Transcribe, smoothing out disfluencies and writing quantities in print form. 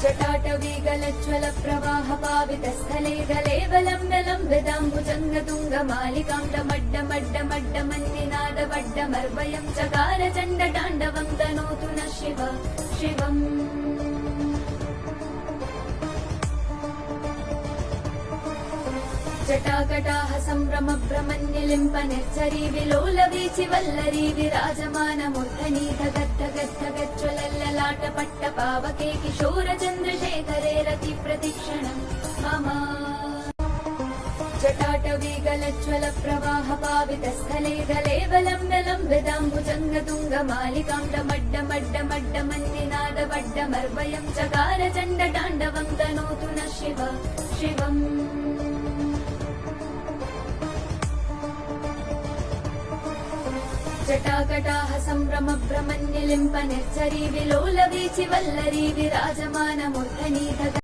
जटाटवीगलज्ज्वल प्रवाह पावितस्थले गलेवलम्ब्यलम्बिदाम्बुजङ्गतुङ्गमालिकां डमड्डमड्डमड्डमन्निनादवड्डमर्वयं चकार चण्डताण्डवं तनोतु नः शिव शिवम्। जटाकटाह सम्भ्रम भ्रमन्निलिम्प निर्झरी विलोलवीचि वल्लरी विराजमानमूर्धनि धगद्धगद्धगज्ज्वलल्ललाट पट्टपावके किशोर चन्द्रशेखरे रति प्रतीक्षणम् मम। जटाटवीगलज्ज्वल प्रवाह पावितस्थले गलेवलम्ब्यलम्बिदाम्बुजङ्गतुङ्गमालिकां डमड्डमड्डमड्डमन्निनादवड्डमर्वयं चकार चण्डताण्डवं तनोतु नः शिव शिवम्। जटाकटाह सम्भ्रम भ्रमन्निलिम्प निर्झरी विलोलवीचि वल्लरी विराजमानमूर्धनि